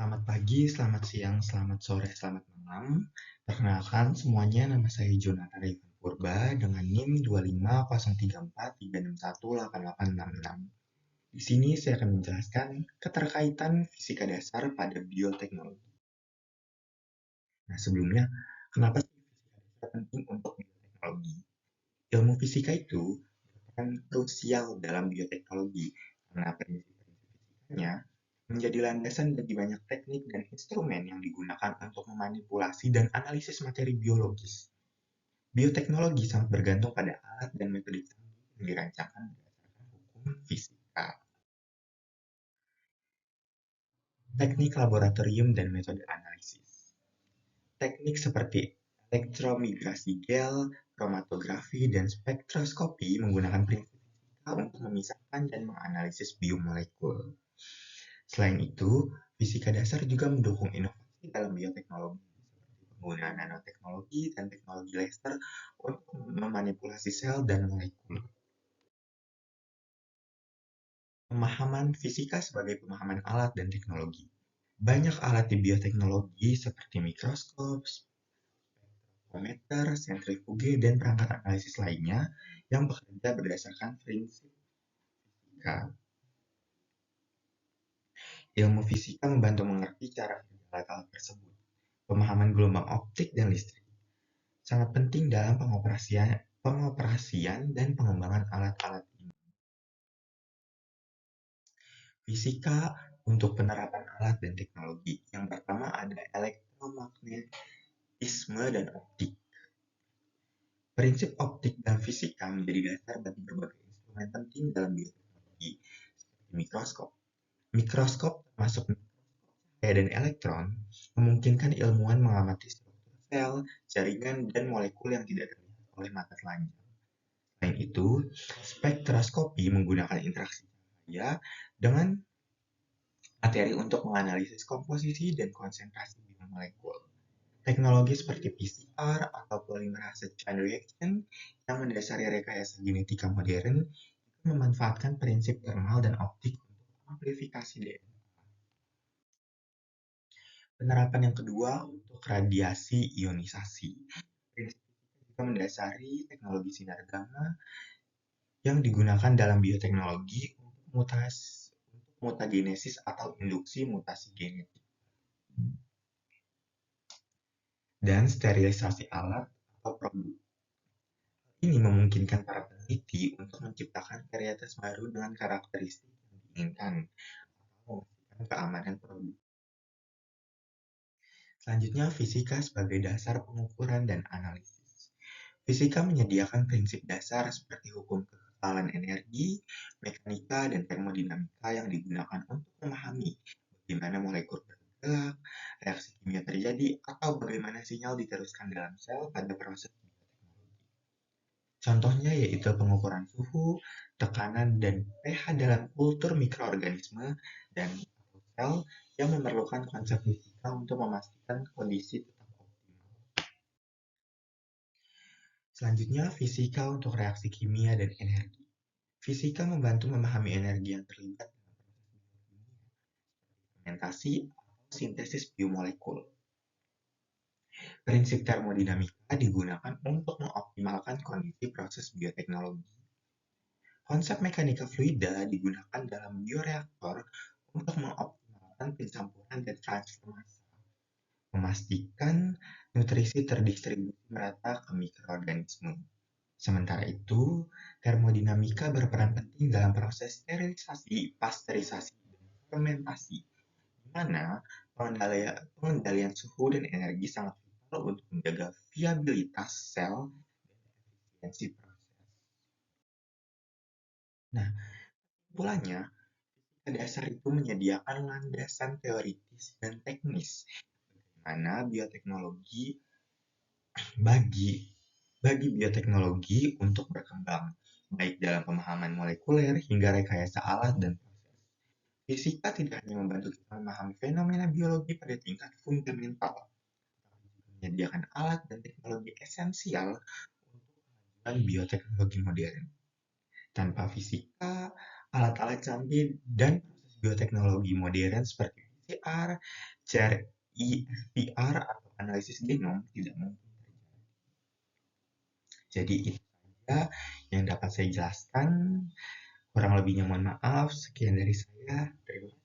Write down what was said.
Selamat pagi, selamat siang, selamat sore, selamat malam. Perkenalkan semuanya, nama saya Jonathan Ivan Purba dengan NIM 250343613618866. Di sini saya akan menjelaskan keterkaitan fisika dasar pada bioteknologi. Nah, sebelumnya, kenapa sih fisika dasar penting untuk bioteknologi? Ilmu fisika itu merupakan krusial dalam bioteknologi karena prinsip-prinsip fisikanya menjadi landasan bagi banyak teknik dan instrumen yang digunakan untuk memanipulasi dan analisis materi biologis. Bioteknologi sangat bergantung pada alat dan metode canggih yang dirancangkan berdasarkan hukum fisika. Teknik laboratorium dan metode analisis. Teknik seperti elektromigrasi gel, kromatografi, dan spektroskopi menggunakan prinsip fisika untuk memisahkan dan menganalisis biomolekul. Selain itu, fisika dasar juga mendukung inovasi dalam bioteknologi, seperti penggunaan nanoteknologi dan teknologi laser untuk memanipulasi sel dan molekul. Pemahaman fisika sebagai pemahaman alat dan teknologi. Banyak alat di bioteknologi seperti mikroskop, spektrometer, sentrifuge, dan perangkat analisis lainnya yang bekerja berdasarkan prinsip fisika. Ilmu fisika membantu mengerti cara kerja alat-alat tersebut. Pemahaman gelombang optik dan listrik sangat penting dalam pengoperasian dan pengembangan alat-alat ini. Fisika untuk penerapan alat dan teknologi. Yang pertama ada elektromagnetisme dan optik. Prinsip optik dan fisika menjadi dasar bagi berbagai instrumen penting dalam bioteknologi, seperti mikroskop. Mikroskop termasuk cahaya dan elektron memungkinkan ilmuwan mengamati struktur sel, jaringan, dan molekul yang tidak terlihat oleh mata telanjang. Selain itu, spektroskopi menggunakan interaksi cahaya dengan materi untuk menganalisis komposisi dan konsentrasi biomolekul. Teknologi seperti PCR atau polymerase chain reaction yang mendasari rekayasa genetika modern memanfaatkan prinsip thermal dan optik untuk amplifikasi DNA. Penerapan yang kedua untuk radiasi ionisasi. Prinsip juga mendasari teknologi sinar gamma yang digunakan dalam bioteknologi untuk mutagenesis atau induksi mutasi genetik. Dan sterilisasi alat atau produk. Ini memungkinkan para peneliti untuk menciptakan varietas baru dengan karakteristik yang diinginkan atau memastikan keamanan produk. Selanjutnya, fisika sebagai dasar pengukuran dan analisis. Fisika menyediakan prinsip dasar seperti hukum kekekalan energi, mekanika, dan termodinamika yang digunakan untuk memahami bagaimana molekul bergerak, reaksi kimia terjadi, atau bagaimana sinyal diteruskan dalam sel pada proses bioteknologi. Contohnya yaitu pengukuran suhu, tekanan, dan pH dalam kultur mikroorganisme dan sel yang memerlukan konsep fisika untuk memastikan kondisi tetap optimal. Selanjutnya, fisika untuk reaksi kimia dan energi. Fisika membantu memahami energi yang terlibat dalam proses biokimia, fermentasi atau sintesis biomolekul. Prinsip termodinamika digunakan untuk mengoptimalkan kondisi proses bioteknologi. Konsep mekanika fluida digunakan dalam bioreaktor untuk mengoptimalkan pencampuran dan transformasi, memastikan nutrisi terdistribusi merata ke mikroorganisme. Sementara itu, termodinamika berperan penting dalam proses sterilisasi, pasteurisasi, dan fermentasi, di mana pengendalian suhu dan energi sangat vital untuk menjaga viabilitas sel dan efisiensi proses. Nah, kesimpulannya, fisika dasar itu menyediakan landasan teoritis dan teknis bagaimana bioteknologi bagi bioteknologi untuk berkembang, baik dalam pemahaman molekuler hingga rekayasa alat dan proses. Fisika tidak hanya membantu kita memahami fenomena biologi pada tingkat fundamental, tapi juga menyediakan alat dan teknologi esensial untuk kemajuan bioteknologi modern. Tanpa fisika, alat-alat canggih dan proses bioteknologi modern seperti PCR, cari PCR atau analisis genom tidak mungkin terjadi. Jadi itu saja yang dapat saya jelaskan. Kurang lebihnya mohon maaf. Sekian dari saya. Terima kasih.